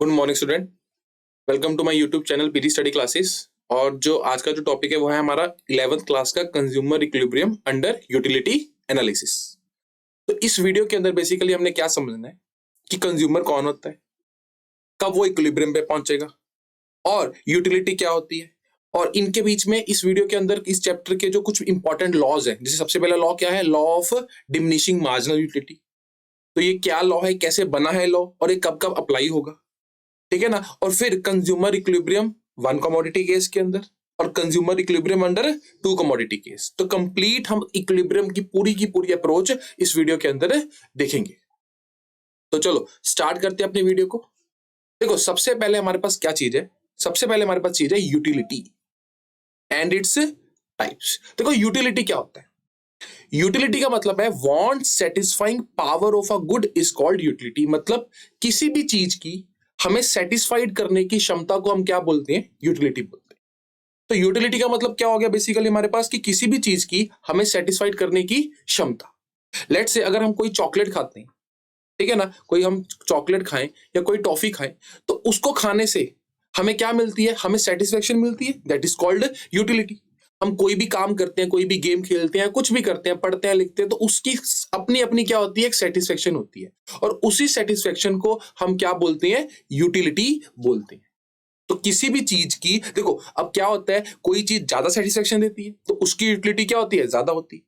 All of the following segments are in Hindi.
Good morning student, welcome to my YouTube channel PT study classes. और जो आज का जो टॉपिक है वो है हमारा 11th क्लास का consumer equilibrium under utility analysis. तो इस वीडियो के अंदर बेसिकली हमने क्या समझना है कि कंज्यूमर कौन होता है, कब वो इक्विलिब्रियम पे पहुंचेगा और यूटिलिटी क्या होती है, और इनके बीच में इस वीडियो के अंदर इस चैप्टर के जो कुछ इंपॉर्टेंट लॉज है। जैसे सबसे पहला लॉ क्या है, law of diminishing marginal utility. तो ये क्या लॉ है, कैसे बना है लॉ, और ये कब कब अप्लाई होगा, ठीक है ना। और फिर consumer equilibrium one commodity case के अंदर और consumer equilibrium under to commodity case. तो कंप्लीट हम इक्विलिब्रियम की पूरी अप्रोच इस वीडियो के अंदर देखेंगे। तो चलो स्टार्ट करते हैं अपनी वीडियो को। देखो सबसे पहले हमारे पास क्या चीज है, सबसे पहले हमारे पास चीज है यूटिलिटी एंड इट्स टाइप्स। देखो यूटिलिटी क्या होता है, यूटिलिटी का मतलब है want satisfying power of a good is called utility. मतलब किसी भी चीज की हमें सेटिस्फाइड करने की क्षमता को हम क्या बोलते हैं, यूटिलिटी बोलते हैं। तो यूटिलिटी का मतलब क्या हो गया बेसिकली हमारे पास कि किसी भी चीज की हमें सेटिस्फाइड करने की क्षमता। लेट्स से अगर हम कोई चॉकलेट खाते हैं, ठीक है ना, कोई हम चॉकलेट खाएं या कोई टॉफी खाएं, तो उसको खाने से हमें क्या मिलती है, हमें सेटिस्फेक्शन मिलती है, दैट इज कॉल्ड यूटिलिटी। हम कोई भी काम करते हैं, कोई भी गेम खेलते हैं, कुछ भी करते हैं, पढ़ते हैं, लिखते हैं, तो उसकी अपनी अपनी क्या होती है, एक सेटिस्फेक्शन होती है, और उसी सेटिस्फेक्शन को हम क्या बोलते हैं, यूटिलिटी बोलते हैं। तो किसी भी चीज की देखो अब क्या होता है, कोई चीज ज्यादा सेटिस्फेक्शन देती है तो उसकी यूटिलिटी क्या होती है, ज्यादा होती है।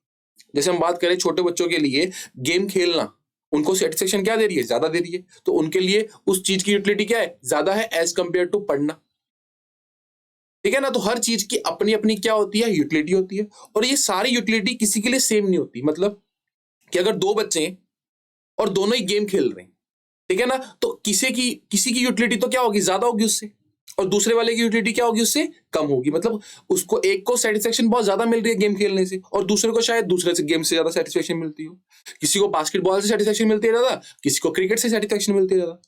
जैसे हम बात करें छोटे बच्चों के लिए, गेम खेलना उनको सेटिस्फेक्शन क्या दे रही है, ज्यादा दे रही है, तो उनके लिए उस चीज की यूटिलिटी क्या है, ज्यादा है एज कंपेयर टू पढ़ना, ठीक है ना। तो हर चीज की अपनी अपनी क्या होती है, यूटिलिटी होती है, और ये सारी यूटिलिटी किसी के लिए सेम नहीं होती। मतलब कि अगर दो बच्चे हैं और दोनों ही गेम खेल रहे हैं, ठीक है ना, तो किसी की यूटिलिटी तो क्या होगी, ज्यादा होगी उससे, और दूसरे वाले की यूटिलिटी क्या होगी, उससे कम होगी। मतलब उसको एक को सेटिस्फेक्शन बहुत ज्यादा मिल रही है गेम खेलने से, और दूसरे को शायद दूसरे से गेम से ज्यादा सेटिस्फेक्शन मिलती हो। किसी को बास्केटबॉल से सेटिस्फेक्शन मिलती है ज्यादा, किसी को क्रिकेट से सेटिस्फेक्शन मिलती है ज्यादा,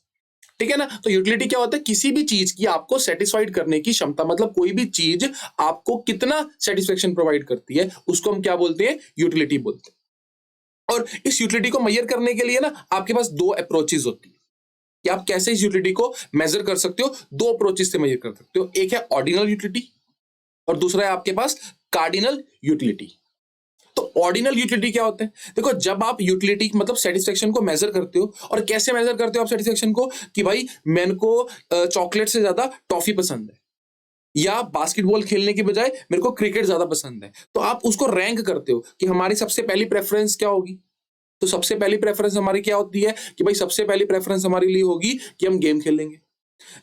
ठीक है ना। तो यूटिलिटी क्या होता है, किसी भी चीज की आपको सेटिस्फाइड करने की क्षमता। मतलब कोई भी चीज आपको कितना सेटिस्फेक्शन प्रोवाइड करती है उसको हम क्या बोलते हैं, यूटिलिटी बोलते हैं। और इस यूटिलिटी को मेजर करने के लिए ना आपके पास दो अप्रोचेज होती है कि आप कैसे इस यूटिलिटी को मेजर कर सकते हो। दो अप्रोचेज से मेजर कर सकते हो, एक है ऑर्डिनल यूटिलिटी और दूसरा है आपके पास कार्डिनल यूटिलिटी। तो ऑर्डिनल यूटिलिटी क्या होता है, देखो जब आप यूटिलिटी मतलब सेटिस्फेक्शन को मेजर करते हो, और कैसे मेजर करते हो आप सेटिस्फेक्शन को, कि भाई मेरे को चॉकलेट से ज्यादा टॉफी पसंद है, या बास्केटबॉल खेलने की बजाय मेरे को क्रिकेट ज्यादा पसंद है, तो आप उसको रैंक करते हो कि हमारी सबसे पहली प्रेफरेंस क्या होगी। तो सबसे पहली प्रेफरेंस हमारी क्या होती है कि भाई सबसे पहली प्रेफरेंस हमारे लिए होगी कि हम गेम खेलेंगे,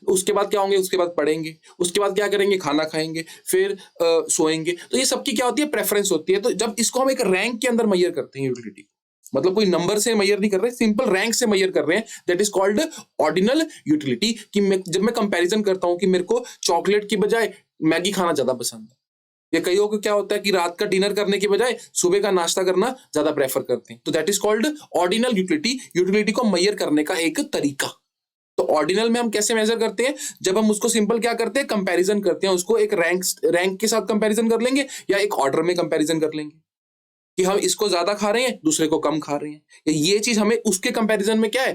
उसके बाद क्या होंगे, उसके बाद पढ़ेंगे, उसके बाद क्या करेंगे, खाना खाएंगे, फिर सोएंगे। तो ये सबकी क्या होती है, प्रेफरेंस होती है। तो जब इसको हम एक रैंक के अंदर मेजर करते हैं यूटिलिटी, मतलब कोई नंबर से मेजर नहीं कर रहे, सिंपल रैंक से मेजर कर रहे हैं, that is called ordinal utility. कि जब मैं कंपैरिजन करता हूं कि मेरे को चॉकलेट की बजाय मैगी खाना ज्यादा पसंद है, या कईयों को क्या होता है कि रात का डिनर करने की बजाय सुबह का नाश्ता करना ज्यादा प्रेफर करते हैं, तो that is called ordinal utility. Utility को मेजर करने का एक तरीका। तो ऑर्डिनल में हम कैसे मेजर करते हैं, जब हम उसको सिंपल क्या करते हैं, कंपैरिजन करते हैं, उसको एक रैंक के साथ कंपैरिजन कर लेंगे, या एक ऑर्डर में कंपैरिजन कर लेंगे कि हम इसको ज्यादा खा रहे हैं, दूसरे को कम खा रहे हैं, या ये चीज हमें उसके कंपैरिजन में क्या है,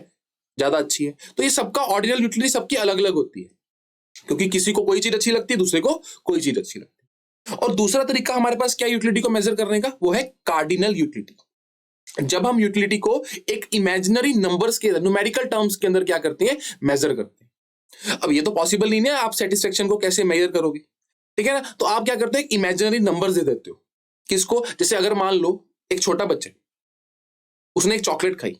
ज्यादा अच्छी है। तो ये सबका ऑर्डिनल यूटिलिटी सबकी अलग अलग होती है, क्योंकि किसी को कोई चीज अच्छी लगती है, दूसरे को कोई चीज अच्छी लगती है। और दूसरा तरीका हमारे पास क्या यूटिलिटी को मेजर करने का, वो है कार्डिनल यूटिलिटी। जब हम यूटिलिटी को एक इमेजिनरी नंबर्स के न्यूमेरिकल टर्म्स के अंदर क्या करते हैं, मेजर करते हैं। अब ये तो पॉसिबल नहीं है, आप सेटिस्फेक्शन को कैसे मेजर करोगे, ठीक है ना। तो आप क्या करते हो, एक इमेजिनरी नंबर्स दे देते हो किसको, जैसे अगर मान लो एक छोटा बच्चा, उसने एक चॉकलेट खाई,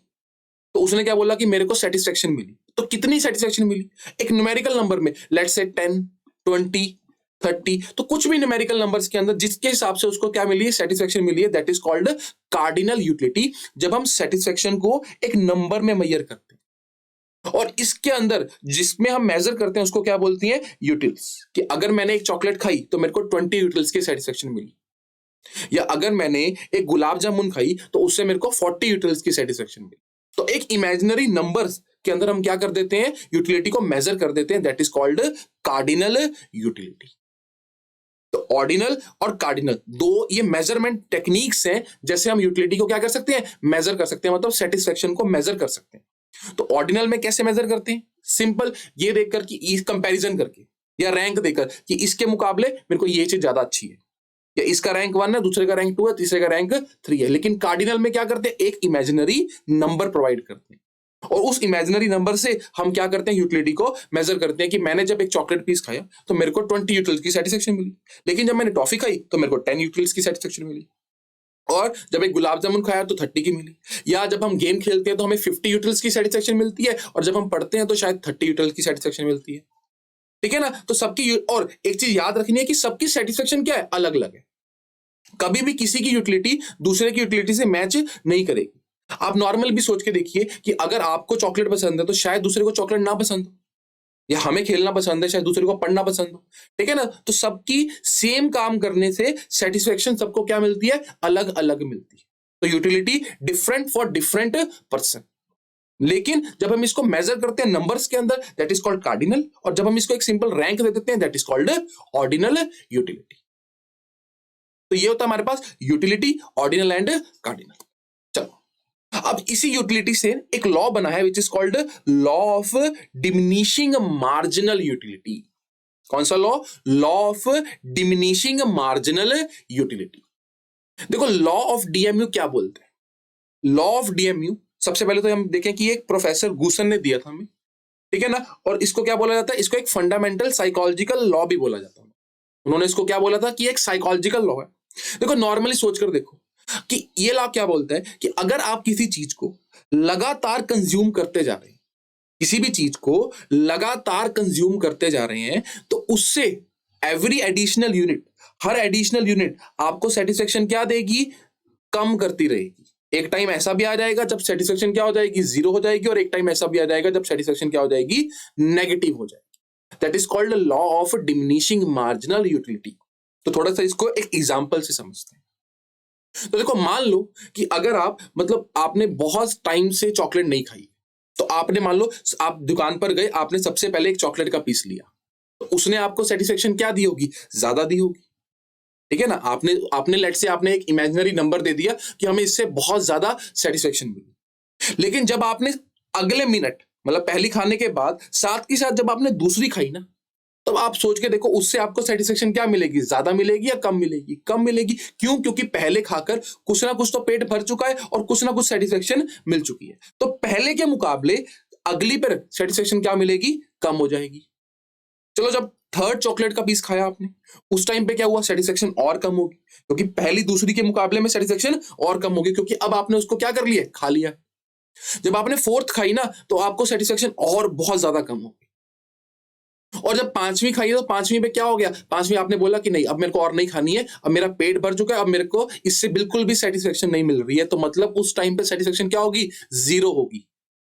तो उसने क्या बोला कि मेरे को सेटिस्फेक्शन मिली। तो कितनी सेटिस्फेक्शन मिली, एक न्यूमेरिकल नंबर में, लेट्स से 10, 20, 30, तो कुछ भी न्यूमेरिकल नंबर्स के अंदर जिसके हिसाब से उसको क्या मिली है, सेटिस्फेक्शन मिली है, that is called cardinal utility. जब हम सेटिस्फेक्शन को एक नंबर में मेजर करते हैं, और इसके अंदर जिसमें हम मेजर करते हैं उसको क्या बोलती है, यूटिल्स। कि अगर मैंने एक चॉकलेट खाई तो मेरे को 20 यूटिल्स की सेटिस्फेक्शन मिली, या अगर मैंने एक गुलाब जामुन खाई तो उससे मेरे को 40 यूटिल्स की सेटिस्फेक्शन मिली। तो एक इमेजिनरी नंबर्स के अंदर हम क्या कर देते हैं, यूटिलिटी को मेजर कर देते हैं, that is called cardinal utility. तो ऑर्डिनल और कार्डिनल दो ये मेजरमेंट टेक्निक्स हैं, जैसे हम यूटिलिटी को क्या कर सकते हैं, मेजर कर सकते हैं, मतलब सेटिस्फेक्शन को मेजर कर सकते हैं। तो ऑर्डिनल में कैसे मेजर करते हैं, सिंपल ये देखकर कि इस कंपैरिजन करके या रैंक देकर कि इसके मुकाबले मेरे को ये चीज ज्यादा अच्छी है, या इसका रैंक 1 है, दूसरे का रैंक 2 है, तीसरे का रैंक 3 है। लेकिन कार्डिनल में क्या करते हैं, एक इमेजिनरी नंबर प्रोवाइड करते हैं और उस इमेजिनरी नंबर से हम क्या करते हैं, यूटिलिटी को मेजर करते हैं कि मैंने जब एक चॉकलेट पीस खाया तो मेरे को 20 यूटिल्स की सेटिस्फेक्शन मिली, लेकिन जब मैंने टॉफी खाई तो मेरे को 10 यूटिल्स की सेटिस्फेक्शन मिली, और जब एक गुलाब जामुन खाया तो 30 की मिली, या जब हम गेम खेलते हैं तो हमें 50 यूटिल्स की सेटिस्फेक्शन मिलती है, और जब हम पढ़ते हैं तो शायद 30 यूटिल्स की सेटिस्फेक्शन मिलती है। ठीक है ना। तो सबकी, और एक चीज याद रखनी है कि सबकी सेटिस्फेक्शन क्या है, अलग अलग है। कभी भी किसी की यूटिलिटी दूसरे की यूटिलिटी से मैच नहीं करेगी। आप नॉर्मल भी सोच के देखिए कि अगर आपको चॉकलेट पसंद है तो शायद दूसरे को चॉकलेट ना पसंद हो, या हमें खेलना पसंद है शायद दूसरे को पढ़ना पसंद हो। ठीक है ना। तो सबकी सेम काम करने से सेटिस्फेक्शन सबको क्या मिलती है, अलग अलग मिलती है। तो utility different for different person. लेकिन जब हम इसको मेजर करते हैं नंबर्स के अंदर, दैट इज कॉल्ड कार्डिनल, और जब हम इसको एक सिंपल रैंक दे देते हैं, that is called ordinal utility. तो ये होता है हमारे पास यूटिलिटी, ऑर्डिनल एंड कार्डिनल। चलो अब इसी यूटिलिटी से एक लॉ बना है which is called law of diminishing marginal utility. कौन सा law, law of diminishing marginal utility. देखो लॉ ऑफ डीएमयू क्या बोलते हैं। लॉ ऑफ डीएमयू सबसे पहले तो हम देखें कि एक प्रोफेसर गूसन ने दिया था हमें, ठीक है ना। और इसको क्या बोला जाता है, इसको एक फंडामेंटल साइकोलॉजिकल लॉ भी बोला जाता है। उन्होंने इसको क्या बोला था कि एक साइकोलॉजिकल लॉ है। देखो नॉर्मली सोचकर देखो कि ये लॉ क्या बोलता है कि अगर आप किसी चीज को लगातार कंज्यूम करते जा रहे हैं, किसी भी चीज को लगातार कंज्यूम करते जा रहे हैं, तो उससे एवरी एडिशनल यूनिट, हर एडिशनल यूनिट आपको सेटिस्फेक्शन क्या देगी, कम करती रहेगी। एक टाइम ऐसा भी आ जाएगा जब सेटिस्फेक्शन क्या हो जाएगी, 0 हो जाएगी, और एक टाइम ऐसा भी आ जाएगा जब सेटिस्फेक्शन क्या हो जाएगी, नेगेटिव हो जाएगी। That is called law of diminishing marginal utility. तो थोड़ा सा इसको एक एग्जांपल से समझते हैं। तो देखो मान लो कि अगर आप मतलब आपने बहुत टाइम से चॉकलेट नहीं खाई, तो आपने मान लो आप दुकान पर गए, आपने सबसे पहले एक चॉकलेट का पीस लिया, तो उसने आपको सेटिस्फेक्शन क्या दी होगी, ज्यादा दी होगी। ठीक है ना। आपने आपने लेट से आपने एक इमेजिनरी नंबर दे दिया कि हमें इससे बहुत ज्यादा सेटिस्फेक्शन मिली। लेकिन जब आपने अगले मिनट मतलब पहली खाने के बाद साथ के साथ जब आपने दूसरी खाई ना, तब आप सोच के देखो उससे आपको सेटिस्फेक्शन क्या मिलेगी, ज्यादा मिलेगी या कम मिलेगी, कम मिलेगी। क्यों, क्योंकि पहले खाकर कुछ ना कुछ तो पेट भर चुका है और कुछ ना कुछ सेटिस्फेक्शन मिल चुकी है। तो पहले के मुकाबले अगली पर सेटिस्फेक्शन क्या मिलेगी, कम हो जाएगी। चलो जब थर्ड चॉकलेट का पीस खाया आपने, उस टाइम पे क्या हुआ, सेटिस्फेक्शन और कम होगी, क्योंकि पहली दूसरी के मुकाबले में सेटिस्फेक्शन और कम होगी, क्योंकि अब आपने उसको क्या कर लिया, खा लिया। जब आपने फोर्थ खाई ना, तो आपको सेटिस्फेक्शन और बहुत ज्यादा कम होगी। और जब पांचवी खाई तो पांचवी पे क्या हो गया, पांचवी आपने बोला कि नहीं अब मेरे को और नहीं खानी है, अब मेरा पेट भर चुका है, अब मेरे को इससे बिल्कुल भी सेटिस्फेक्शन नहीं मिल रही है। तो मतलब उस टाइम पे सेटिस्फेक्शन क्या होगी, 0 होगी,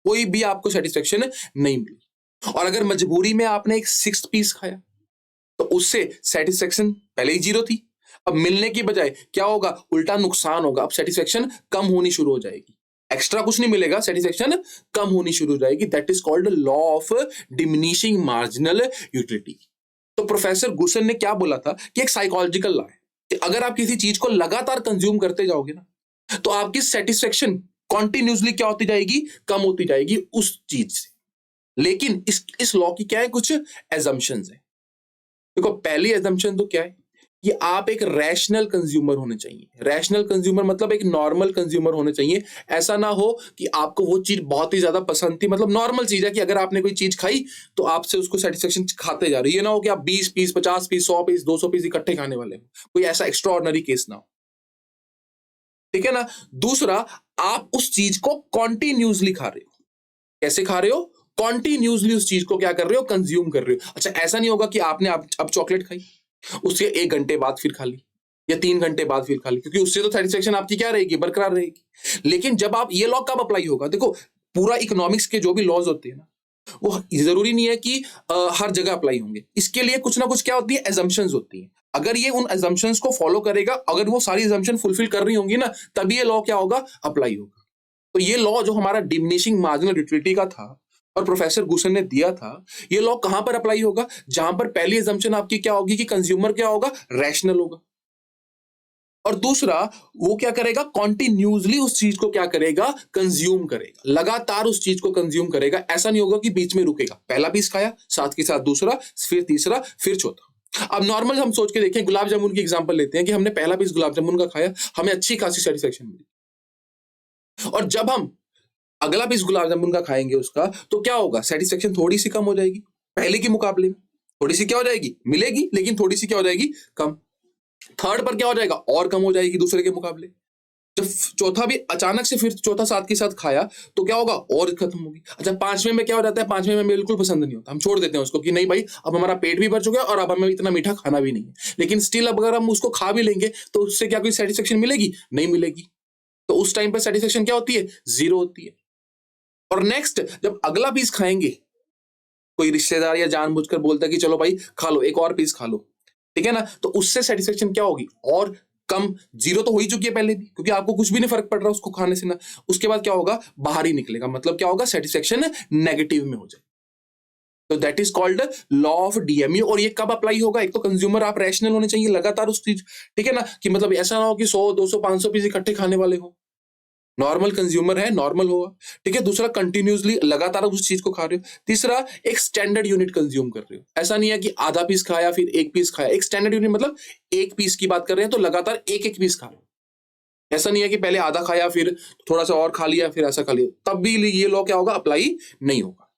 कोई भी आपको सेटिस्फेक्शन नहीं मिली। और अगर मजबूरी में आपने एक 6th पीस खाया, तो उससे सेटिस्फेक्शन पहले ही 0 थी, अब मिलने की बजाय क्या होगा, उल्टा नुकसान होगा। अब सेटिस्फेक्शन कम होनी शुरू हो जाएगी, एक्स्ट्रा कुछ नहीं मिलेगा, सेटिस्फेक्शन कम होनी शुरू हो जाएगी। That is called law of diminishing marginal utility. तो प्रोफेसर गुसन ने क्या बोला था कि एक साइकोलॉजिकल लॉ है कि अगर आप किसी चीज को लगातार कंज्यूम करते जाओगे ना, तो आपकी सेटिस्फेक्शन कॉन्टिन्यूसली क्या होती जाएगी, कम होती जाएगी उस चीज से। लेकिन इस लॉ की क्या है, कुछ एजम्पशंस है। देखो पहली एजम्पशन तो क्या है कि आप एक रैशनल कंज्यूमर होने चाहिए। रैशनल कंज्यूमर मतलब एक नॉर्मल कंज्यूमर होने चाहिए। ऐसा ना हो कि आपको वो चीज बहुत ही ज्यादा पसंद थी, मतलब नॉर्मल चीज है कि अगर आपने कोई चीज खाई तो आपसे उसको सेटिस्फेक्शन खाते जा रहे हो। ये ना हो कि आप 20 पीस, 50 पीस, 100 पीस, 200 पीस इकट्ठे खाने वाले हो, कोई ऐसा एक्स्ट्रा ऑर्डिनरी केस ना हो। ठीक है ना। दूसरा, आप उस चीज को कॉन्टिन्यूसली खा रहे हो। कैसे खा रहे हो, कॉन्टिन्यूसली उस चीज को क्या कर रहे हो, कंज्यूम कर रहे हो। अच्छा ऐसा नहीं होगा कि आपने अब चॉकलेट खाई, उसके 1 घंटे बाद फिर खा ली या 3 घंटे बाद फिर खा ली, क्योंकि उससे तो सेटिस्फेक्शन आपकी क्या रहेगी, बरकरार रहेगी। लेकिन जब आप ये लॉ कब अप्लाई होगा, देखो पूरा इकोनॉमिक्स के जो भी लॉज होते हैं ना, वो जरूरी नहीं है कि हर जगह अप्लाई होंगे। इसके लिए कुछ ना कुछ क्या होती है, एजम्पशंस होती है। अगर ये उन एजम्पशंस को फॉलो करेगा, अगर वो सारी एजम्पशन फुलफिल कर रही होंगी ना, तभी ये लॉ क्या होगा, अप्लाई होगा। तो ये लॉ जो हमारा डिमिनिशिंग मार्जिनल यूटिलिटी का था और प्रोफेसर गुसन ने दिया था, ये लॉ कहां पर अप्लाई होगा, जहां पर पहली एजम्पशन आपकी क्या होगी कि कंज्यूमर क्या होगा, रैशनल होगा। और दूसरा वो क्या करेगा, कॉन्टिन्यूसली उस चीज को क्या करेगा, कंज्यूम करेगा, लगातार उस चीज को कंज्यूम करेगा। ऐसा नहीं होगा कि बीच में रुकेगा, पहला पीस खाया साथ के साथ दूसरा, फिर तीसरा, फिर चौथा। अब नॉर्मल हम सोच के देखें, गुलाब जामुन की एग्जांपल लेते हैं कि हमने पहला पीस गुलाब जामुन का खाया, हमें अच्छी खासी सेटिस्फेक्शन मिली, और जब हम अगला पीस गुलाब जामुन का खाएंगे उसका, तो क्या होगा, सेटिस्फेक्शन थोड़ी सी कम हो जाएगी पहले के मुकाबले में, थोड़ी सी क्या हो जाएगी, मिलेगी, लेकिन थोड़ी सी क्या हो जाएगी, कम। थर्ड पर क्या हो जाएगा, और कम हो जाएगी दूसरे के मुकाबले। जब चौथा भी अचानक से फिर चौथा साथ के साथ खाया तो क्या होगा, और खत्म होगी। अच्छा, पांचवें में क्या हो जाता है, पांचवें में बिल्कुल पसंद नहीं होता, हम छोड़ देते हैं उसको कि नहीं भाई अब हमारा पेट भी भर चुका है और अब हमें इतना मीठा खाना भी नहीं है। लेकिन स्टिल अब अगर हम उसको खा भी लेंगे तो उससे क्या कोई सेटिस्फेक्शन मिलेगी, नहीं मिलेगी। तो उस टाइम पर सेटिस्फेक्शन क्या होती है, जीरो होती है। और नेक्स्ट जब अगला पीस खाएंगे, कोई रिश्तेदार या जानबूझकर बोलता है कि चलो भाई खा लो, एक और पीस खा लो, ठीक है ना, तो उससे सेटिस्फेक्शन क्या होगी, और कम। जीरो तो हो ही चुकी है पहले भी, क्योंकि आपको कुछ भी नहीं फर्क पड़ रहा उसको खाने से ना। उसके बाद क्या होगा, बाहर ही निकलेगा, मतलब क्या होगा, सेटिस्फेक्शन नेगेटिव में हो जाए। तो that is called law of DMU. और ये कब अप्लाई होगा, एक तो कंज्यूमर आप रैशनल होने चाहिए लगातार उस चीज, ठीक है ना, कि मतलब ऐसा ना हो कि 100 200 500 पीस इकट्ठे खाने वाले हो, नॉर्मल कंज्यूमर है, नॉर्मल होगा, ठीक है। दूसरा कंटिन्यूसली लगातार उस चीज को खा रहे हो। तीसरा एक स्टैंडर्ड यूनिट कंज्यूम कर रहे हो, ऐसा नहीं है कि आधा पीस खाया फिर एक पीस खाया, एक स्टैंडर्ड यूनिट मतलब एक पीस की बात कर रहे हैं तो लगातार एक एक पीस खा रहे हो। ऐसा नहीं है कि पहले आधा खाया फिर थोड़ा सा और खा लिया फिर ऐसा खा लिया, तब भी ये लॉ क्या होगा, अप्लाई नहीं होगा,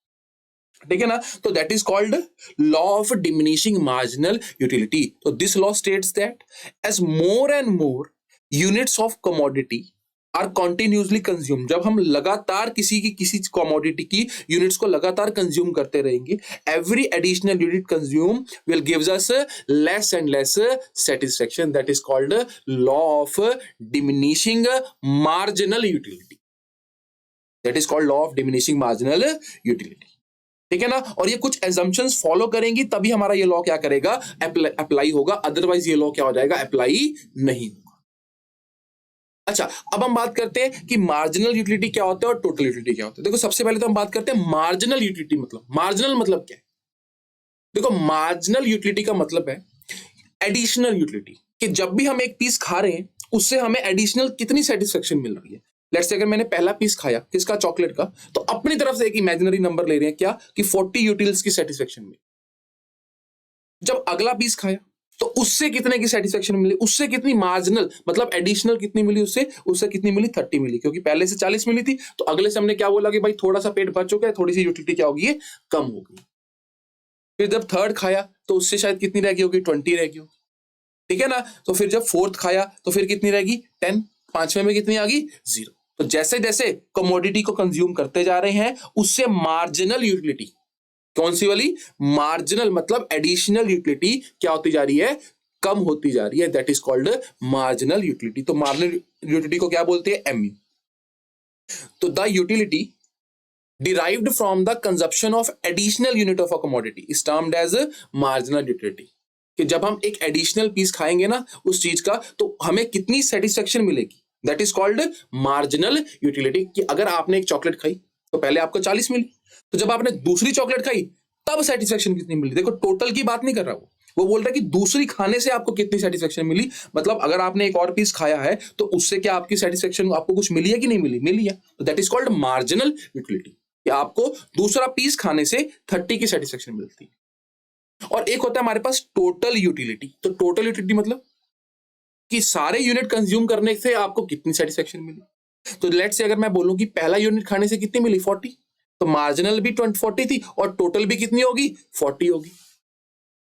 ठीक है ना। तो that is called law of diminishing marginal utility. तो this law states that as more and more units of commodity are continuously consume, जब हम लगातार किसी कमोडिटी की यूनिट्स को लगातार कंज्यूम करते रहेंगे, every additional unit consume will gives us less and less satisfaction. That is called law of diminishing marginal utility. That is called law of diminishing marginal utility, ठीक है ना। और ये कुछ एजम्पशंस फॉलो करेंगी तभी हमारा ये लॉ क्या करेगा, अप्लाई होगा, अदरवाइज ये लॉ क्या हो जाएगा, अप्लाई नहीं होगा। अच्छा, अब हम बात करते हैं कि मार्जिनल यूटिलिटी क्या होता है और टोटल यूटिलिटी क्या होता है। देखो सबसे पहले तो हम बात करते हैं मार्जिनल यूटिलिटी, मार्जिनल मतलब क्या है। देखो मार्जिनल यूटिलिटी का मतलब है एडिशनल यूटिलिटी, कि जब भी हम एक पीस खा रहे हैं उससे हमें एडिशनल कितनी सेटिस्फेक्शन मिल रही है। लेट्स से अगर मैंने पहला पीस खाया किसका, चॉकलेट का, तो अपनी तरफ से एक इमेजिनरी नंबर ले रहे हैं क्या, कि 40 यूटिल्स की सेटिस्फेक्शन मिली। जब अगला पीस खाया तो उससे कितने की सेटिस्फेक्शन मिली, उससे कितनी मार्जिनल मतलब एडिशनल कितनी मिली, उससे उससे कितनी मिली, 30 मिली, क्योंकि पहले से 40 मिली थी। तो अगले से हमने क्या बोला कि भाई थोड़ा सा पेट भर चुका है, थोड़ी सी यूटिलिटी क्या होगी, ये कम होगी। फिर जब थर्ड खाया तो उससे शायद कितनी रह गई होगी, 20 रह गई होगी, ठीक है ना। तो फिर जब फोर्थ खाया तो फिर कितनी रहेगी, 10। पांचवें में कितनी आ गई, 0। तो जैसे जैसे कमोडिटी को कंज्यूम करते जा रहे हैं उससे मार्जिनल यूटिलिटी, कौन सी वाली, मार्जिनल मतलब एडिशनल यूटिलिटी क्या होती जा रही है, कम होती जा रही है। That is called marginal utility. तो मार्जिनल यूटिलिटी को क्या बोलते हैं, एमयू। तो the utility derived from the consumption of additional unit of a commodity is termed as marginal utility। कि जब हम एक एडिशनल पीस खाएंगे ना उस चीज का, तो हमें कितनी सेटिस्फेक्शन मिलेगी, that is called marginal utility. कि अगर आपने एक चॉकलेट खाई तो पहले आपको 40 मिली, तो जब आपने दूसरी चॉकलेट खाई तब सेटिस्फेक्शन कितनी मिली। देखो टोटल की बात नहीं कर रहा वो बोल रहा है कि दूसरी खाने से आपको कितनी सेटिस्फेक्शन मिली। मतलब अगर आपने एक और पीस खाया है तो उससे क्या आपकी सेटिस्फेक्शन, आपको कुछ मिली है कि नहीं मिली, मिली है। तो that is called marginal utility, कि आपको दूसरा पीस खाने से 30 की सेटिस्फेक्शन मिलती है। और एक होता है हमारे पास टोटल यूटिलिटी। तो टोटल यूटिलिटी मतलब कि सारे यूनिट कंज्यूम करने से आपको कितनी सेटिस्फेक्शन मिली। तो लेट्स से अगर मैं बोलूं कि पहला यूनिट खाने से कितनी मिली, 40, तो मार्जिनल भी 40 थी और टोटल भी कितनी होगी, 40 होगी।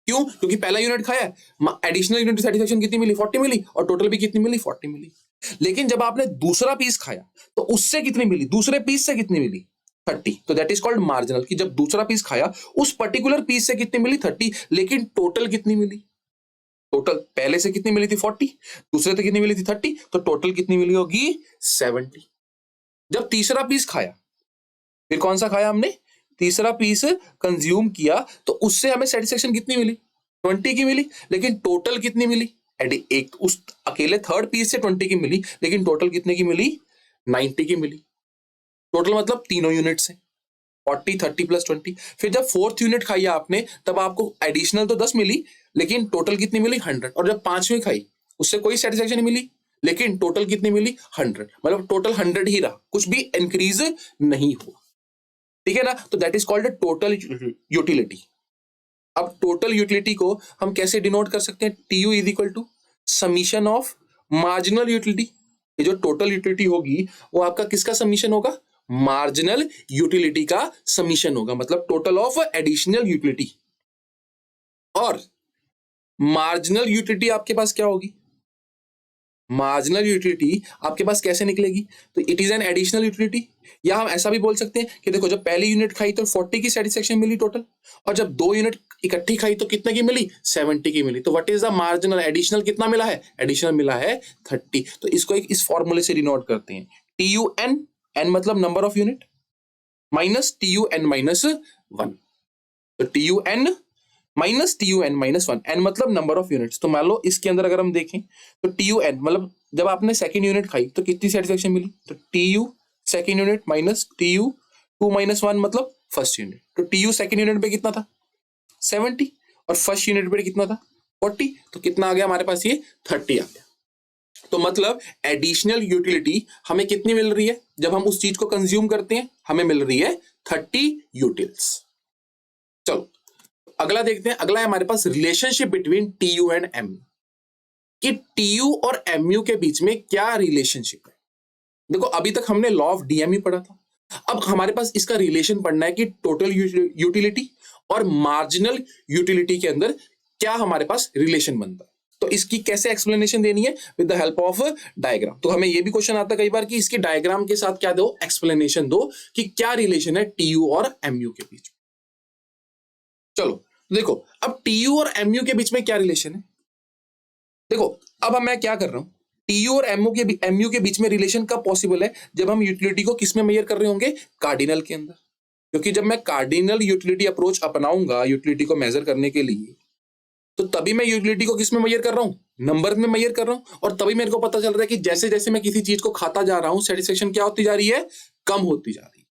क्यों, क्योंकि पहला यूनिट खाया, एडिशनल यूनिट सेटिस्फेक्शन कितनी मिली, 40 मिली, और टोटल भी कितनी मिली, 40 मिली। लेकिन जब आपने दूसरा पीस खाया तो उससे कितनी मिली, दूसरे पीस से कितनी मिली, 30। तो दैट इज कॉल्ड मार्जिनल, कि जब दूसरा पीस खाया उस पर्टिकुलर पीस से कितनी मिली, 30, लेकिन टोटल कितनी मिली, टोटल पहले से कितनी मिली थी, 40, दूसरे से कितनी मिली थी, 30, तो टोटल कितनी मिली होगी, 70। जब तीसरा पीस खाया, फिर कौन सा खाया हमने, तीसरा पीस कंज्यूम किया, तो उससे हमें सेटिस्फेक्शन कितनी मिली, 20 की मिली, लेकिन टोटल कितनी मिली, एक उस अकेले थर्ड पीस से 20 की मिली, लेकिन टोटल कितने की मिली, 90 की मिली। टोटल मतलब तीनों यूनिट से 40 30 प्लस 20। फिर जब फोर्थ यूनिट खाई आपने तब आपको एडिशनल तो 10 मिली, लेकिन टोटल कितनी मिली, 100। और जब पांचवी खाई उससे कोई सेटिस्फेक्शन नहीं मिली, लेकिन टोटल कितनी मिली 100, मतलब टोटल 100 ही रहा, कुछ भी इंक्रीज नहीं हुआ, ठीक है ना। तो that is called total utility. अब टोटल यूटिलिटी को हम कैसे डिनोट कर सकते हैं, T U is equal to summation of marginal utility. ये जो टोटल यूटिलिटी होगी वो आपका किसका समीशन होगा, मार्जिनल यूटिलिटी का समीशन होगा, मतलब टोटल ऑफ एडिशनल यूटिलिटी। और मार्जिनल यूटिलिटी आपके पास क्या होगी, मार्जिनल यूटिलिटी आपके पास कैसे निकलेगी, तो it is an additional utility. या हम ऐसा भी बोल सकते हैं कि देखो जब पहली यूनिट खाई तो 40 की सेटिस्फेक्शन मिली टोटल, और जब 2 यूनिट इकट्ठी खाई तो कितने की मिली, 70 की मिली। तो what is the marginal, additional कितना मिला है, एडिशनल मिला है 30। तो इसको एक इस फॉर्मूले से डिनोट करते हैं, टी यू एन, एन मतलब number of unit, minus T U N minus 1। तो T U N minus T U N minus 1, N मतलब नंबर ऑफ यूनिट्स। तो मान लो इसके अंदर अगर हम देखें तो टी यू एन मतलब जब आपने सेकंड यूनिट खाई तो कितनी सेटिस्फेक्शन मिली, तो T you second unit minus T you 2 minus 1 मतलब फर्स्ट यूनिट। तो टी यू सेकंड यूनिट पे कितना था 70, और फर्स्ट यूनिट पे कितना था 40, तो कितना आ गया हमारे पास ये 30 आ गया। तो मतलब एडिशनल यूटिलिटी हमें कितनी मिल रही है, जब हम उस चीज को कंज्यूम करते हैं हमें मिल रही है 30 यूटिल्स। चलो अगला देखते हैं, अगला है हमारे पास relationship between T U and M U, कि टी यू और एम यू के बीच में क्या रिलेशनशिप है। देखो अभी तक हमने लॉ ऑफ डीएमयू पढ़ा था, अब हमारे पास इसका रिलेशन पढ़ना है कि टोटल यूटिलिटी और मार्जिनल यूटिलिटी के अंदर क्या हमारे पास रिलेशन बनता है। तो इसकी कैसे एक्सप्लेनेशन देनी है, with the help of diagram. तो हमें यह भी क्वेश्चन आता है कई बार कि इसके डायग्राम के साथ क्या दो, एक्सप्लेनेशन दो कि क्या रिलेशन है टी यू और एम यू के बीच। चलो देखो अब टी यू और एम यू के बीच में क्या रिलेशन है। देखो अब मैं क्या कर रहा हूं, टी यू और एम यू के बीच में रिलेशन कब पॉसिबल है, जब हम यूटिलिटी को किस में मेजर कर रहे होंगे, कार्डिनल के अंदर। क्योंकि जब मैं कार्डिनल यूटिलिटी अप्रोच अपनाऊंगा यूटिलिटी को मेजर करने के लिए, तो तभी मैं यूटिलिटी को किस में मेजर कर रहा हूं, नंबर में मेजर कर रहा हूं। और तभी मेरे को पता चल रहा है कि जैसे जैसे मैं किसी चीज को खाता जा रहा हूं सेटिस्फेक्शन क्या होती जा रही है, कम होती जा रही है,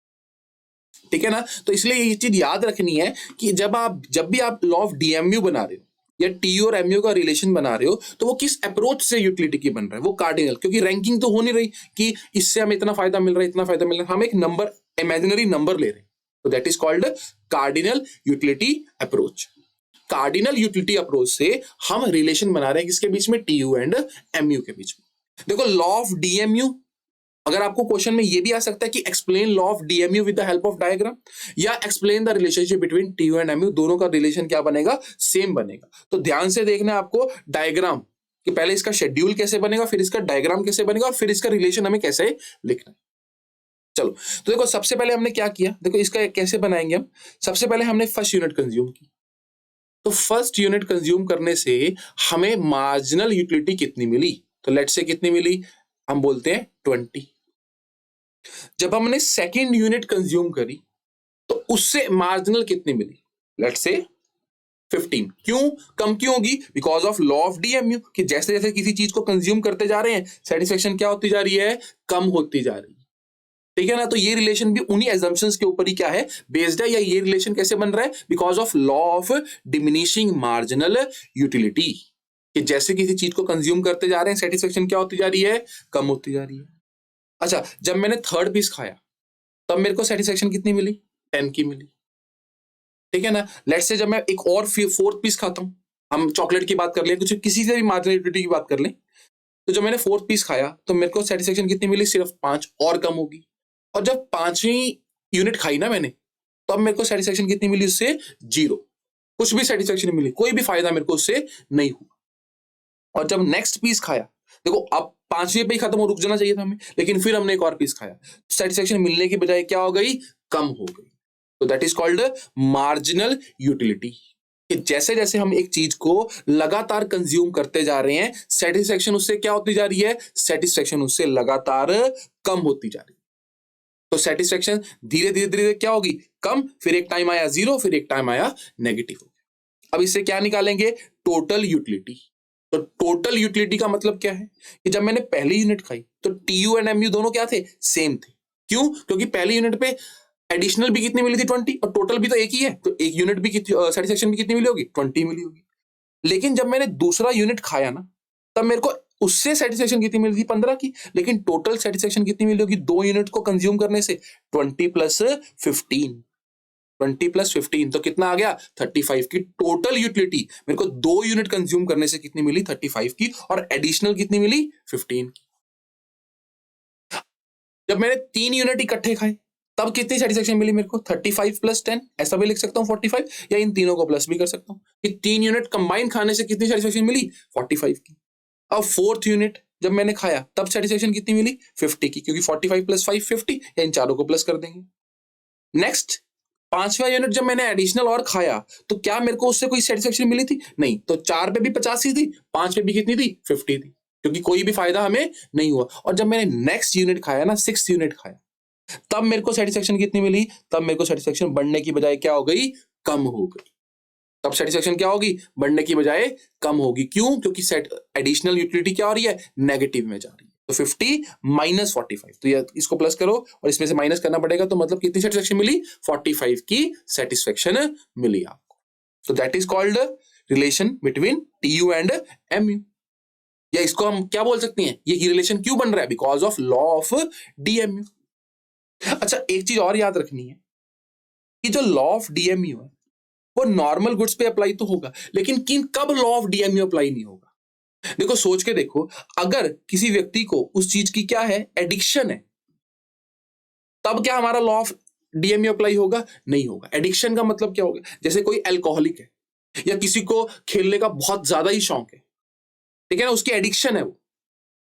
ठीक है ना। तो इसलिए ये चीज याद रखनी है कि जब भी आप लॉ ऑफ डीएमयू बना रहे हो या टी और एमयू का रिलेशन बना रहे हो, तो वो किस अप्रोच से यूटिलिटी की बन रहा है, वो कार्डिनल। क्योंकि रैंकिंग तो हो नहीं रही कि इससे हमें इतना फायदा मिल रहा है, इतना फायदा मिल रहा है, हम एक नंबर, इमेजिनरी नंबर ले रहे हैं। तो that is called cardinal utility approach. Cardinal utility approach से हम रिलेशन बना रहे हैं किसके बीच में, टी यू एंड एमयू के बीच में। देखो लॉ ऑफ डीएमयू, अगर आपको क्वेश्चन में ये भी आ सकता है कि explain law of DMU with the help of diagram, या explain the relationship between TU and MU, दोनों का रिलेशन क्या बनेगा, सेम बनेगा। तो ध्यान से देखना है आपको डायग्राम कि पहले इसका शेड्यूल कैसे बनेगा, फिर इसका डायग्राम कैसे बनेगा, और फिर इसका रिलेशन हमें कैसे लिखना है। चलो तो देखो सबसे पहले हमने क्या किया, देखो इसका कैसे बनाएंगे हम। सबसे पहले हमने फर्स्ट यूनिट कंज्यूम की, तो फर्स्ट यूनिट कंज्यूम करने से हमें मार्जिनल यूटिलिटी कितनी मिली, तो लेट्स से कितनी मिली, हम बोलते हैं 20। जब हमने सेकंड यूनिट कंज्यूम करी तो उससे मार्जिनल कितनी मिली, लेट्स से 15। क्यों कम क्यों होगी, because of law of DMU, कि जैसे जैसे किसी चीज को कंज्यूम करते जा रहे हैं सेटिस्फेक्शन क्या होती जा रही है, कम होती जा रही है, ठीक है ना। तो ये रिलेशन भी उन्हीं एजम्पशंस के ऊपर ही क्या है, बेस्ड है, या ये रिलेशन कैसे बन रहा है, because of law of diminishing marginal utility, कि जैसे किसी चीज को कंज्यूम करते जा रहे हैं सेटिस्फेक्शन क्या होती जा रही है, कम होती जा रही है। अच्छा जब मैंने थर्ड पीस खाया तब मेरे को सेटिस्फेक्शन कितनी मिली, 10 की मिली, ठीक है ना। लेट्स से जब मैं एक और फोर्थ पीस खाता हूं, हम चॉकलेट की बात कर लें, कुछ किसी से भी मार्जिनल यूटिलिटी की बात कर लें, तो जब मैंने फोर्थ पीस खाया तो मेरे को सेटिस्फेक्शन कितनी मिली, सिर्फ 5, और कम होगी। और जब 5वीं यूनिट खाई ना मैंने, तो अब मेरे को सेटिस्फेक्शन कितनी मिली, उससे 0, कुछ भी सेटिस्फेक्शन नहीं मिली, कोई भी फायदा मेरे को उससे नहीं हुआ। और जब नेक्स्ट पीस खाया, देखो अब 5वीं पे ही खत्म हो, रुक जाना चाहिए था हमें, लेकिन फिर हमने एक और पीस खाया, सेटिस्फेक्शन मिलने की बजाय क्या हो गई, कम हो गई। तो that is called marginal utility, कि जैसे जैसे हम एक चीज को लगातार कंज्यूम करते जा रहे हैं सेटिस्फेक्शन उससे क्या होती जा रही है, सेटिस्फेक्शन उससे लगातार कम होती जा रही है। तो सेटिस्फेक्शन धीरे धीरे धीरे क्या होगी, कम, फिर एक टाइम आया 0, फिर एक टाइम आया नेगेटिव हो गया। अब इससे क्या निकालेंगे, टोटल यूटिलिटी। तो टोटल यूटिलिटी का मतलब क्या है कि जब मैंने पहली यूनिट खाई तो टीयू एंड एमयू दोनों क्या थे, सेम थे। क्यों, क्योंकि पहली यूनिट पे एडिशनल भी कितनी मिली थी, 20, और टोटल भी तो एक ही है, तो एक यूनिट भी सेटिस्फेक्शन भी कितनी मिली होगी, 20 मिली होगी। लेकिन जब मैंने दूसरा यूनिट खाया ना, तब मेरे को उससे सेटिस्फेक्शन कितनी मिल रही 15 की, लेकिन टोटल सेटिस्फेक्शन कितनी मिल रही होगी 2 यूनिट को कंज्यूम करने से 20 प्लस 15, 20 प्लस 15 तो कितना आ गया 35 की टोटल यूटिलिटी मेरे को 2 यूनिट कंज्यूम करने से कितनी मिली 35 की, और एडिशनल कितनी मिली 15 की। जब मैंने 3 यूनिट इकट्ठे खाए तब कितनी सेटिस्फेक्शन मिली मेरे को 35 प्लस 10, ऐसा भी लिख सकता हूँ 45, या इन तीनों को प्लस भी कर सकता हूँ कि 3 यूनिट कंबाइन खाने से कितनी सेटिस्फेक्शन मिली 45 की। अब 4th यूनिट जब मैंने खाया तब सेटिस्फेक्शन कितनी मिली 50 की, क्योंकि 45 प्लस 5 50, या इन चारों को प्लस कर देंगे। नेक्स्ट 5वां यूनिट जब मैंने एडिशनल और खाया तो क्या मेरे को उससे कोई सेटिस्फेक्शन मिली थी? नहीं। तो 4 पे भी 50 ही थी, 5 पे भी कितनी थी 50 थी, क्योंकि कोई भी फायदा हमें नहीं हुआ। और जब मैंने नेक्स्ट यूनिट खाया ना 6th यूनिट खाया तब मेरे को सेटिस्फेक्शन कितनी मिली? तब मेरे को सेटिस्फेक्शन बढ़ने की बजाय क्या हो गई? कम हो गई। तब सेटिस्फेक्शन क्या होगी? बढ़ने की बजाय कम होगी। क्यों? क्योंकि एडिशनल यूटिलिटी क्या हो रही है? नेगेटिव में जा रही है। तो 50 माइनस 45, तो ये इसको प्लस करो और इसमें से माइनस करना पड़ेगा, तो मतलब कितनी सेटिस्फेक्शन मिली? 45 की सेटिस्फेक्शन मिली आपको। तो that is called relation between TU and MU, या इसको हम क्या बोल सकते हैं? ये रिलेशन क्यों बन रहा है? Because of law of DMU। अच्छा, एक चीज और याद रखनी है कि जो लॉ ऑफ DMU है वो नॉर्मल गुड्स पे अप्लाई तो होगा, लेकिन कब लॉ ऑफ DMU अप्लाई नहीं होगा? देखो, सोच के देखो, अगर किसी व्यक्ति को उस चीज की क्या है? एडिक्शन है, तब क्या हमारा लॉ ऑफ DMU अप्लाई होगा? नहीं होगा। एडिक्शन का मतलब क्या होगा? जैसे कोई अल्कोहलिक है या किसी को खेलने का बहुत ज्यादा ही शौक है, ठीक है ना, उसकी एडिक्शन है वो,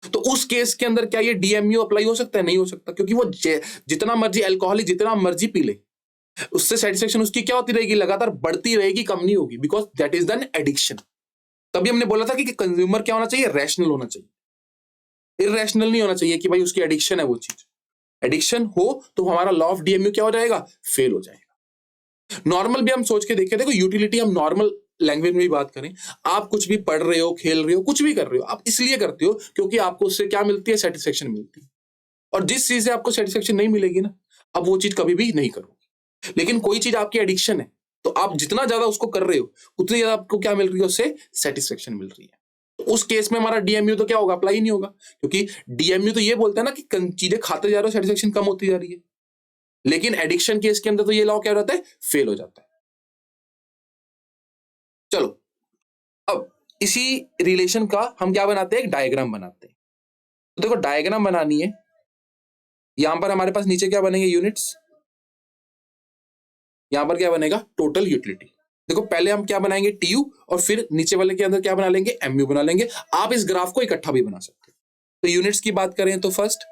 तो उस केस के अंदर क्या ये DMU अप्लाई हो सकता है? नहीं हो सकता, क्योंकि वो जितना मर्जी अल्कोहलिक जितना मर्जी पी ले, उससे सेटिस्फेक्शन उसकी क्या होती रहेगी? लगातार बढ़ती रहेगी, कम नहीं होगी, because that is an addiction. तभी हमने बोला था कि कंज्यूमर क्या होना चाहिए? रैशनल होना चाहिए, इरेशनल नहीं होना चाहिए कि भाई उसकी एडिक्शन है वो चीज। एडिक्शन हो तो हमारा लॉ ऑफ DMU क्या हो जाएगा? फेल हो जाएगा। नॉर्मल भी हम सोच के देखें, देखो यूटिलिटी हम नॉर्मल लैंग्वेज में भी बात करें, आप कुछ भी पढ़ रहे हो, खेल रहे हो, कुछ भी कर रहे हो, आप इसलिए करते हो क्योंकि आपको उससे क्या मिलती है? सेटिस्फेक्शन मिलती है। और जिस चीज से आपको सेटिस्फेक्शन नहीं मिलेगी ना, अब वो चीज कभी भी नहीं करोगे। लेकिन कोई चीज आपकी एडिक्शन है, तो आप जितना ज्यादा उसको कर रहे हो उतनी ज्यादा आपको क्या मिल रही है? उससे सेटिस्फेक्शन मिल रही है। तो उस केस में हमारा DMU तो क्या होगा? अप्लाई नहीं होगा, क्योंकि DMU तो ये बोलता है ना कि चीजें खाते जा रहे हो, सेटिस्फेक्शन कम होती जा रही है। लेकिन एडिक्शन केस के अंदर तो ये लॉ क्या हो जाता है? फेल हो जाता है। चलो, अब इसी रिलेशन का हम क्या बनाते हैं? एक डायग्राम बनाते हैं। तो देखो, डायग्राम बनानी है, यहां पर हमारे पास नीचे क्या बनेंगे? यूनिट्स। यहां पर क्या बनेगा? Total utility. देखो, पहले हम क्या बनाएंगे? TU, और फिर नीचे वाले के अंदर क्या बना लेंगे? MU बना लेंगे। आप इस ग्राफ को इकट्ठा भी बना सकते हैं। तो यूनिट्स की बात करें तो फर्स्ट,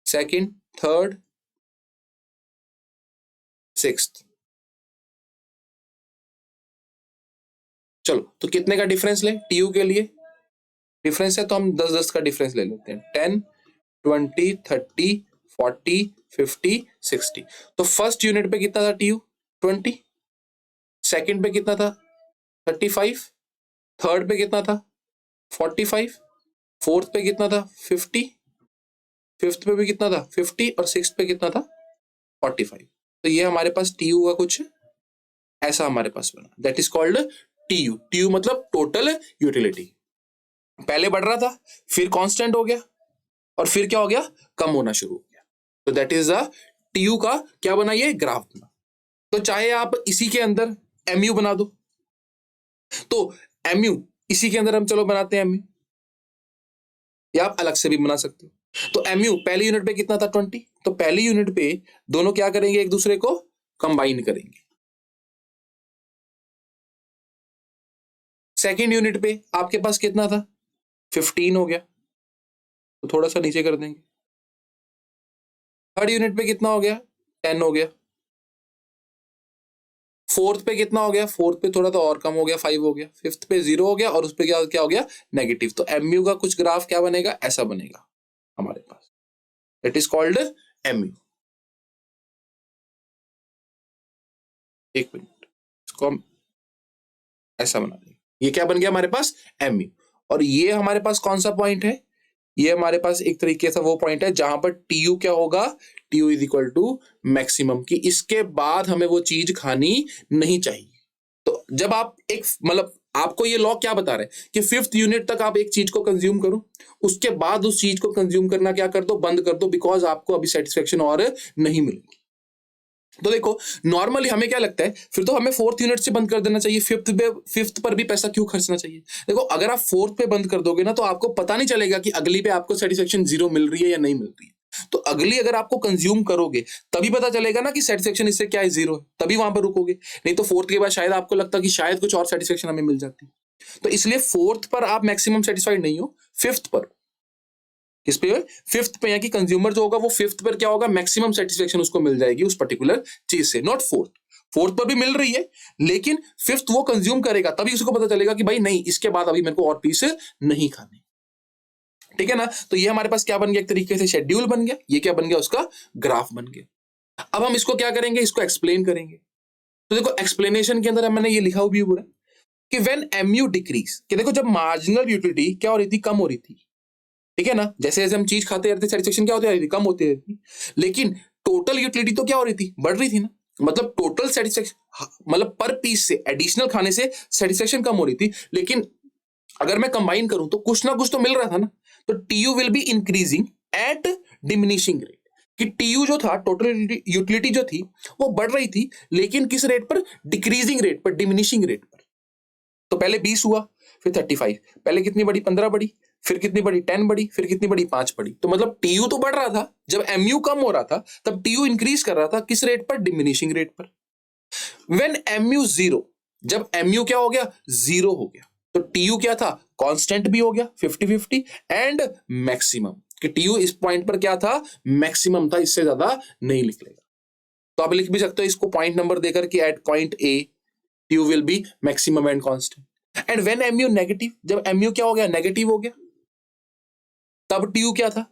सेकंड, थर्ड, 6th। चलो, तो कितने का डिफरेंस ले? TU के लिए डिफरेंस है तो हम 10-10 का डिफरेंस ले लेते हैं। 10, 20, 30, 40, 50, 60। तो फर्स्ट यूनिट पे कितना था TU? 20। सेकंड पे कितना था? 35। थर्ड पे कितना था? 45। फोर्थ पे कितना था? 50। फिफ्थ पे भी कितना था? 50। और सिक्स्थ पे कितना था? 45। तो ये हमारे पास TU का कुछ ऐसा हमारे पास बना, that is called TU। TU मतलब टोटल यूटिलिटी। पहले बढ़ रहा था, फिर कांस्टेंट हो गया, और फिर क्या हो गया? कम होना शुरू हो गया। तो दैट इज द TU का क्या बना? ये ग्राफ बना। तो चाहे आप इसी के अंदर MU बना दो, तो MU इसी के अंदर हम चलो बनाते हैं MU, या आप अलग से भी बना सकते हो। तो MU पहली यूनिट पे कितना था? 20। तो पहली यूनिट पे दोनों क्या करेंगे? एक दूसरे को कंबाइन करेंगे। सेकेंड यूनिट पे आपके पास कितना था? 15 हो गया, तो थोड़ा सा नीचे कर देंगे। थर्ड यूनिट पे कितना हो गया? 10 हो गया। फोर्थ पे कितना हो गया? फोर्थ पे थोड़ा तो और कम हो गया, 5 हो गया। फिफ्थ पे 0 हो गया, और उस पे क्या क्या हो गया? नेगेटिव। तो MU का कुछ ग्राफ क्या बनेगा? ऐसा बनेगा हमारे पास, इट इज कॉल्ड MU। एक मिनट, इसको हम ऐसा बना देंगे। ये क्या बन गया हमारे पास? MU। और ये हमारे पास कौन सा पॉइंट है? ये हमारे पास एक तरीके से वो पॉइंट है जहां पर TU क्या होगा? TU is equal to maximum, की इसके बाद हमें वो चीज खानी नहीं चाहिए। तो जब आप एक मतलब आपको ये लॉ क्या बता रहा है कि 5th यूनिट तक आप एक चीज को कंज्यूम करो, उसके बाद उस चीज को कंज्यूम करना क्या कर दो, बंद कर दो, बिकॉज आपको अभी सेटिस्फेक्शन और नहीं मिलेगी। तो देखो नॉर्मली हमें क्या लगता है, फिर तो हमें 4th यूनिट से बंद कर देना चाहिए, 5th पर भी पैसा क्यों खर्चना चाहिए। देखो अगर आप 4th पे बंद कर दोगे ना तो आपको पता नहीं चलेगा कि अगली पे आपको सेटिस्फेक्शन 0 मिल रही है या नहीं मिल रही है। तो अगली अगर आपको कंज्यूम करोगे तभी पता चलेगा ना कि सेटिस्फेक्शन इससे क्या है, 0 है, तभी वहां पर रुकोगे। नहीं तो 4th के बाद शायद आपको लगता कि शायद कुछ और सेटिस्फेक्शन हमें मिल जाती। तो इसलिए 4th पर आप मैक्सिमम सेटिस्फाइड नहीं हो, 5th पर। किस पे? 5th पे है कि कंज्यूमर जो होगा वो 5th पर क्या होगा, मैक्सिमम सेटिस्फेक्शन उसको मिल जाएगी उस पर्टिकुलर चीज से, नॉट 4th। 4th पर भी मिल रही है लेकिन 5th वो कंज्यूम करेगा तभी उसको पता चलेगा कि भाई नहीं, इसके बाद अभी मेरे को और पीस नहीं खाने। ठीक है ना। तो ये हमारे पास क्या बन गया, एक तरीके से शेड्यूल बन गया। ये क्या बन गया, उसका ग्राफ बन गया। अब हम इसको क्या करेंगे, इसको एक्सप्लेन करेंगे। तो देखो एक्सप्लेनेशन के अंदर मैंने ये लिखा हुआ भी हुआ कि व्हेन एमयू डिक्रीज, कि देखो जब मार्जिनल यूटिलिटी क्या हो रही थी, कम हो रही थी। ठीक है ना, जैसे जैसे हम चीज खाते रहते सेटिस्फेक्शन क्या होती रहती थी, कम होती रहती। लेकिन टोटल यूटिलिटी तो क्या हो रही थी, बढ़ रही थी ना। मतलब टोटल सेटिस्फेक्शन, मतलब पर पीस से एडिशनल खाने से सेटिस्फेक्शन कम हो रही थी। लेकिन अगर मैं कंबाइन करूं तो कुछ ना कुछ तो मिल रहा था ना। तो TU will be increasing at diminishing rate, कि टीयू जो था, टोटल यूटिलिटी जो थी वो बढ़ रही थी, लेकिन किस रेट पर, डिक्रीजिंग रेट पर, डिमिनिशिंग रेट पर। तो पहले 20 हुआ, फिर 35, पहले कितनी बढ़ी, 15 बढ़ी, फिर कितनी बढ़ी, 10 बढ़ी, फिर कितनी बढ़ी, 5 बढ़ी। तो मतलब टीयू तो बढ़ रहा था, जब एमयू कम हो रहा था तब टीयू इंक्रीज कर रहा था, किस रेट पर, डिमिनिशिंग रेट पर। व्हेन एमयू 0, जब एमयू क्या हो गया, 0 हो गया, तो टीयू क्या था, कांस्टेंट भी हो गया 50-50 एंड मैक्सिमम, कि टीयू इस पॉइंट पर क्या था, मैक्सिमम था, इससे ज्यादा नहीं निकलेगा। तो आप लिख भी सकते हो इसको पॉइंट नंबर देकर कि at point A TU will be maximum and constant. And when MU negative, जब एमयू क्या हो गया, नेगेटिव हो गया, तब टीयू क्या था,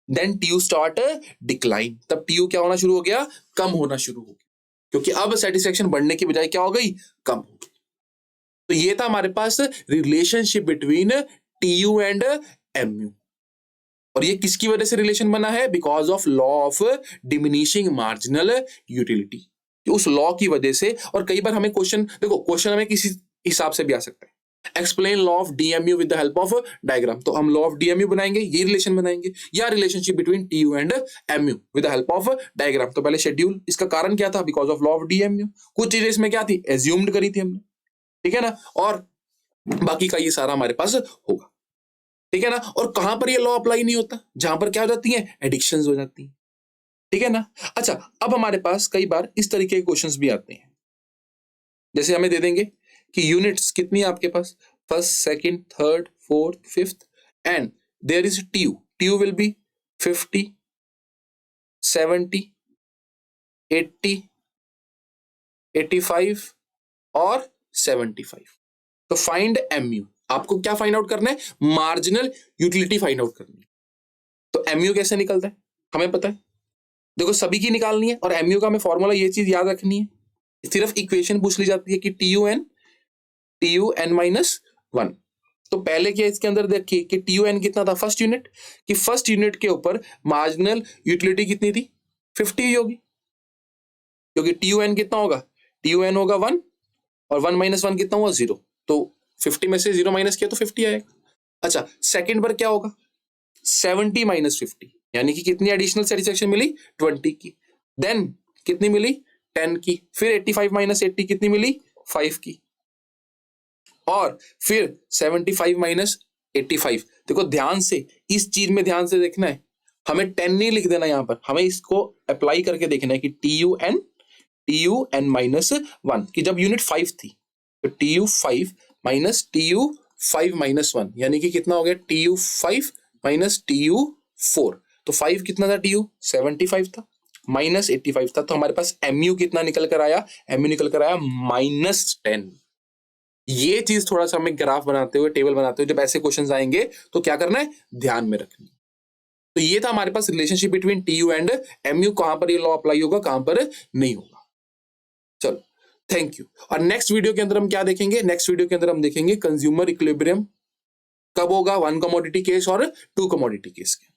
देन टीयू स्टार्ट डिक्लाइन, तब टीयू क्या होना शुरू हो गया, कम होना शुरू हो गया, क्योंकि अब सेटिस्फेक्शन बढ़ने की बजाय क्या हो गई, कम हो गई। तो ये था हमारे पास relationship between TU and MU. और ये किसकी वजह से रिलेशन बना है, because of law of diminishing marginal utility, उस लॉ की वजह से। और कई बार हमें क्वेश्चन, देखो क्वेश्चन हमें किसी हिसाब से भी आ सकता है, explain law of DMU with the help of diagram, तो हम लॉ ऑफ डीएमयू बनाएंगे, ये रिलेशन बनाएंगे, या relationship between TU and MU with the help of diagram. तो पहले शेड्यूल, इसका कारण क्या था, because of law of DMU, कुछ चीजें इसमें क्या थी, एज्यूम्ड करी थी हमने। ठीक है ना, और बाकी का ये सारा हमारे पास होगा। ठीक है ना। और कहां पर ये लॉ अप्लाई नहीं होता, जहां पर क्या हो जाती है, एडिक्शंस हो जाती है। ठीक है ना। अच्छा, अब हमारे पास कई बार इस तरीके के क्वेश्चंस भी आते हैं, जैसे हमें दे देंगे कि यूनिट्स कितनी है आपके पास, first, second, third, fourth, fifth, and there is TU, TU will be 50, 70, 80, 85 और 75। तो फाइंड एमयू, आपको क्या फाइंड आउट करना है, मार्जिनल यूटिलिटी फाइंड आउट करनी है। तो एमयू कैसे निकलता है, हमें पता है, देखो सभी की निकालनी है, और एमयू का हमें फॉर्मूला, ये चीज याद रखनी है, सिर्फ इक्वेशन पूछ ली जाती है कि टीयू एन माइनस 1। तो पहले क्या इसके अंदर देखिए कि टीयू एन कितना था, फर्स्ट यूनिट, कि फर्स्ट यूनिट के ऊपर मार्जिनल यूटिलिटी कितनी थी, 50 होगी, क्योंकि टीयू एन कितना होगा, टीयू एन होगा 1, और 1 माइनस 1 कितना हुआ, 0। तो 50 में से 0 माइनस किया तो 50 आएगा। अच्छा, सेकंड पर क्या होगा, 70 माइनस 50, यानी कि कितनी एडिशनल सेटिस्फेक्शन मिली, 20 की। देन कितनी मिली, 10 की। फिर 85 माइनस 80 कितनी मिली, 5 की। और फिर 75 माइनस 85। देखो ध्यान से, इस चीज में ध्यान से देखना है, हमें 10 नहीं लिख देना यहां पर, हमें इसको अप्लाई करके देखना है कि टीयू एन माइनस 1, की जब यूनिट 5 थी, तो टीयू 5 माइनस टीयू 5 माइनस 1, यानी कि कितना हो गया, टीयू 5 माइनस टीयू 4। तो 5 कितना था, टीयू 75 था, माइनस 85 था, तो हमारे पास एमयू कितना निकल कर आया, एमयू निकल कर आया -10। ये चीज थोड़ा सा हमें ग्राफ बनाते हुए, टेबल बनाते हुए, जब ऐसे क्वेश्चंस आएंगे तो क्या करना है, ध्यान में रखना। तो ये था हमारे पास relationship between TU and MU, कहां पर ये लॉ अप्लाई होगा, कहां पर नहीं होगा। चलो, थैंक यू। और नेक्स्ट वीडियो के अंदर हम क्या देखेंगे, नेक्स्ट वीडियो के अंदर हम देखेंगे कंज्यूमर इक्विलिब्रियम कब होगा, 1 कमोडिटी केस और 2 कमोडिटी केस के।